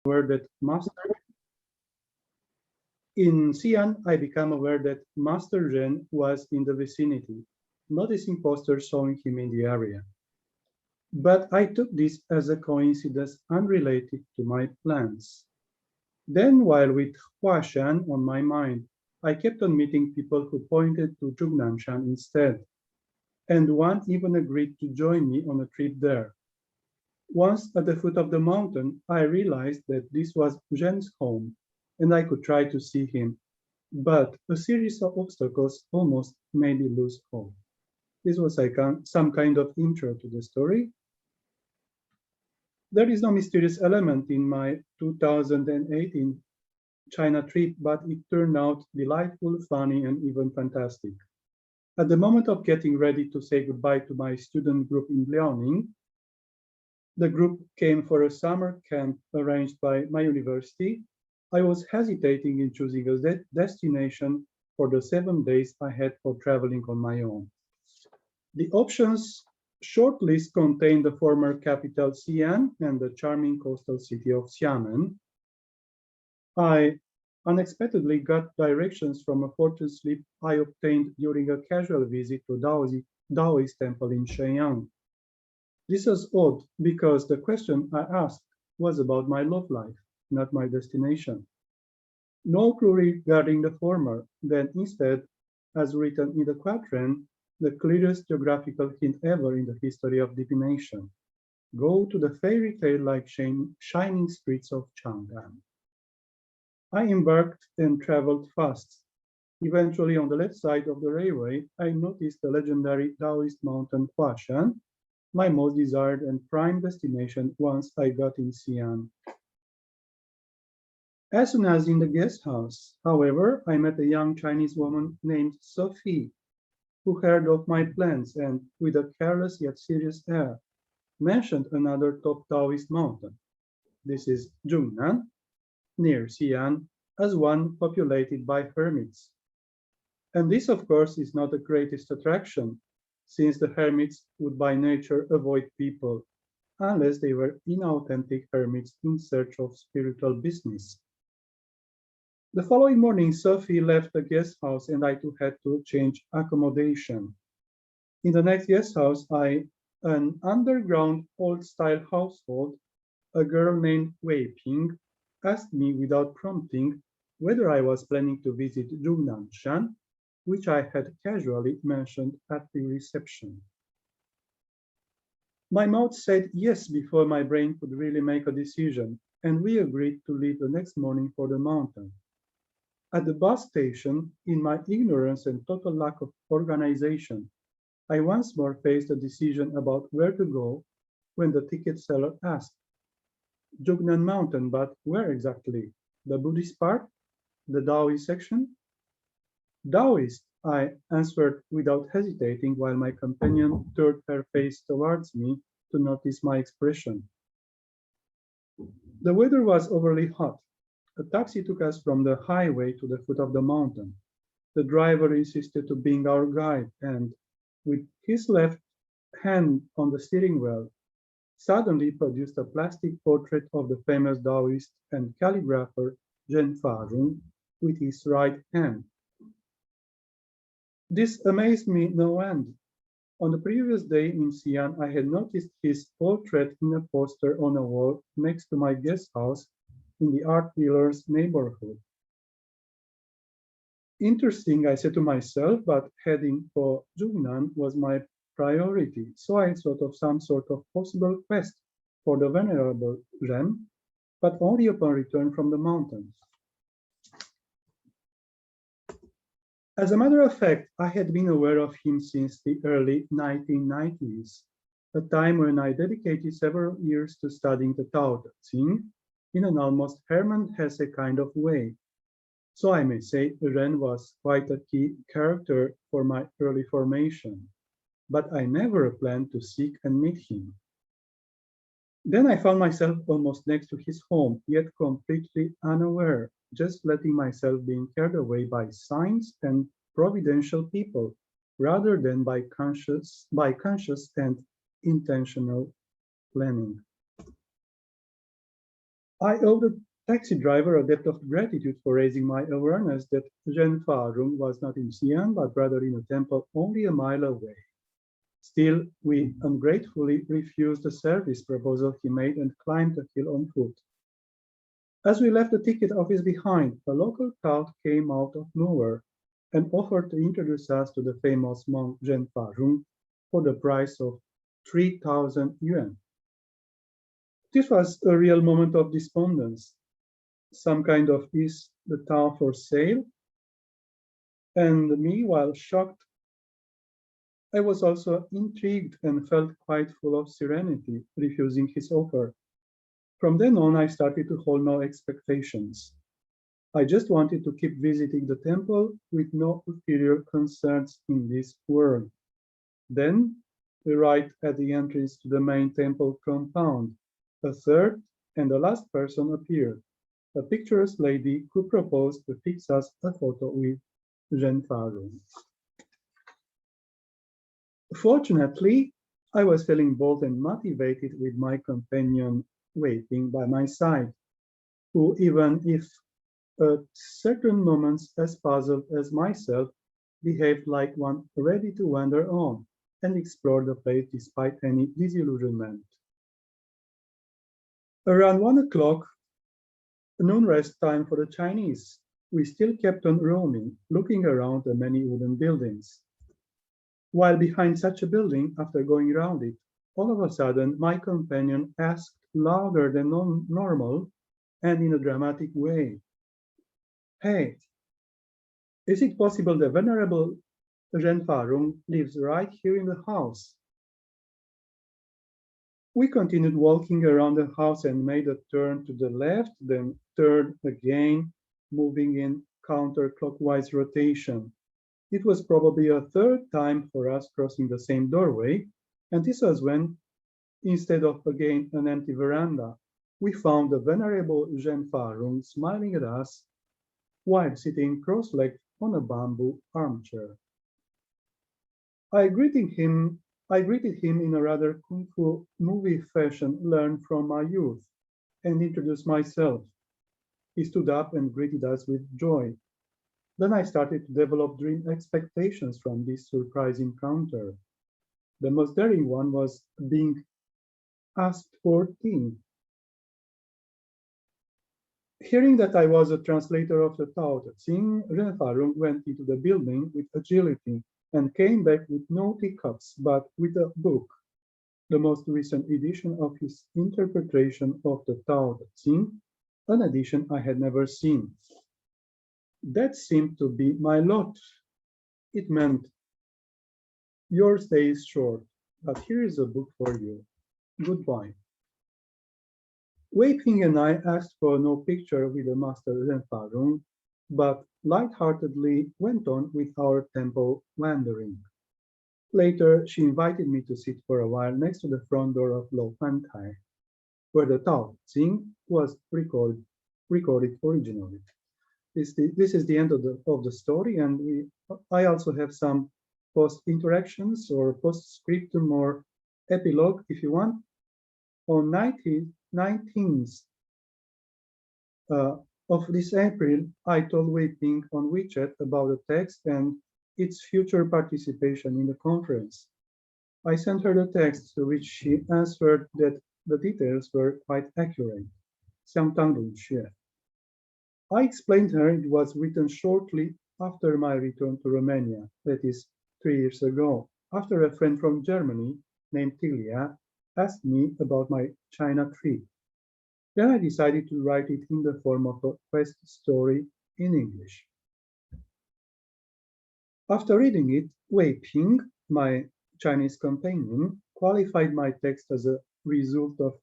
aware that Master in Xi'an, I became aware that Master Ren was in the vicinity, noticing posters showing him in the area. But I took this as a coincidence unrelated to my plans. Then, while with Huashan on my mind, I kept on meeting people who pointed to Zhugnanshan instead, and one even agreed to join me on a trip there. Once at the foot of the mountain, I realized that this was Zhen's home, and I could try to see him, but a series of obstacles almost made me lose hope. This was like some kind of intro to the story. There is no mysterious element in my 2018 China trip, but it turned out delightful, funny, and even fantastic. At the moment of getting ready to say goodbye to my student group in Liaoning, the group came for a summer camp arranged by my university. I was hesitating in choosing a destination for the 7 days I had for traveling on my own. The options shortlist contained the former capital Xi'an and the charming coastal city of Xiamen. I unexpectedly got directions from a fortune slip I obtained during a casual visit to Daoist temple in Shenyang. This was odd because the question I asked was about my love life, not my destination. No clue regarding the former, then instead, as written in the quatrain, the clearest geographical hint ever in the history of divination. Go to the fairy tale-like shining streets of Chang'an. I embarked and traveled fast. Eventually, on the left side of the railway, I noticed the legendary Taoist mountain Huashan, my most desired and prime destination once I got in Xi'an. As soon as in the guest house, however, I met a young Chinese woman named Sophie, who heard of my plans and, with a careless yet serious air, mentioned another top Taoist mountain. This is Zhongnan, near Xi'an, as one populated by hermits. And this, of course, is not the greatest attraction, since the hermits would by nature avoid people, unless they were inauthentic hermits in search of spiritual business. The following morning, Sophie left the guest house and I too had to change accommodation. In the next guest house, an underground old-style household, a girl named Wei Ping, asked me without prompting whether I was planning to visit Zhugnanshan, which I had casually mentioned at the reception. My mouth said yes before my brain could really make a decision, and we agreed to leave the next morning for the mountain. At the bus station, in my ignorance and total lack of organization, I once more faced a decision about where to go when the ticket seller asked, Jugnan Mountain, but where exactly? The Buddhist part? The Taoist section? Taoist, I answered without hesitating while my companion turned her face towards me to notice my expression. The weather was overly hot. A taxi took us from the highway to the foot of the mountain. The driver insisted to being our guide and, with his left hand on the steering wheel, suddenly produced a plastic portrait of the famous Taoist and calligrapher Zhen Farun with his right hand. This amazed me no end. On the previous day in Xi'an, I had noticed his portrait in a poster on a wall next to my guest house in the art dealer's neighborhood. Interesting, I said to myself, but heading for Zhugnan was my priority, so I thought of some sort of possible quest for the venerable Ren, but only upon return from the mountains. As a matter of fact, I had been aware of him since the early 1990s, a time when I dedicated several years to studying the Tao Te Ching in an almost Hermann Hesse kind of way. So I may say Ren was quite a key character for my early formation, but I never planned to seek and meet him. Then I found myself almost next to his home, yet completely unaware, just letting myself being carried away by signs and providential people, rather than by conscious and intentional planning. I owe the taxi driver a debt of gratitude for raising my awareness that Zhenfa was not in Xi'an, but rather in a temple only a mile away. Still, we ungratefully refused the service proposal he made and climbed the hill on foot. As we left the ticket office behind, a local tout came out of nowhere and offered to introduce us to the famous monk Zhenfa for the price of 3,000 yuan. This was a real moment of despondence. Some kind of is the town for sale? And me, while shocked, I was also intrigued and felt quite full of serenity, refusing his offer. From then on, I started to hold no expectations. I just wanted to keep visiting the temple with no ulterior concerns in this world. Then, right at the entrance to the main temple compound, a third and the last person appeared, a picturesque lady who proposed to fix us a photo with Zhenfa. Fortunately, I was feeling bold and motivated with my companion waiting by my side, who, even if at certain moments as puzzled as myself, behaved like one ready to wander on and explore the place despite any disillusionment. Around 1 o'clock, noon rest time for the Chinese, we still kept on roaming, looking around the many wooden buildings. While behind such a building, after going around it, all of a sudden my companion asked louder than normal and in a dramatic way, "Hey, is it possible the Venerable Zhenfa lives right here in the house?" We continued walking around the house and made a turn to the left, then turned again, moving in counterclockwise rotation. It was probably a third time for us crossing the same doorway, and this was when, instead of again an empty veranda, we found the Venerable Zhenfa smiling at us while sitting cross-legged on a bamboo armchair. I greeted him in a rather kung fu movie fashion learned from my youth and introduced myself. He stood up and greeted us with joy. Then I started to develop dream expectations from this surprise encounter. The most daring one was being asked for tea. Hearing that I was a translator of the Tao Te Ching, Zhenfa went into the building with agility and came back with no teacups, but with a book, the most recent edition of his interpretation of the Tao Te Ching, an edition I had never seen. That seemed to be my lot. It meant, "Your stay is short, but here is a book for you. Goodbye." Wei Ping and I asked for no picture with the Master Zhenfa, but lightheartedly went on with our temple wandering. Later, she invited me to sit for a while next to the front door of Louguantai, where the Tao Ching was recorded originally. This is the end of the story, and I also have some post-interactions or post-scriptum or epilogue, if you want. On 19th of this April, I told Wei Ping on WeChat about the text and its future participation in the conference. I sent her the text, to which she answered that the details were quite accurate. 相当准确. I explained her it was written shortly after my return to Romania, that is 3 years ago, after a friend from Germany named Tilia asked me about my China trip. Then I decided to write it in the form of a quest story in English. After reading it, Wei Ping, my Chinese companion, qualified my text as a result of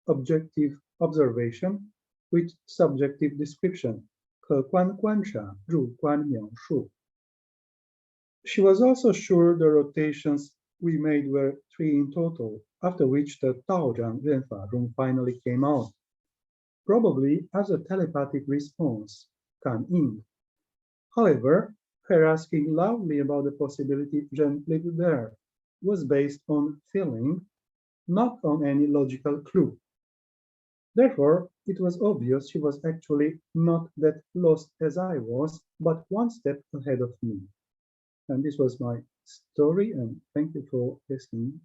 objective observation with subjective description, 客观观察，主观描述. She was also sure the rotations we made were 3 in total, after which the Taozhang Renfa finally came out, probably as a telepathic response, 感应. However, her asking loudly about the possibility Zhen lived there was based on feeling, not on any logical clue. Therefore, it was obvious she was actually not that lost as I was, but one step ahead of me. And this was my story, and thank you for listening.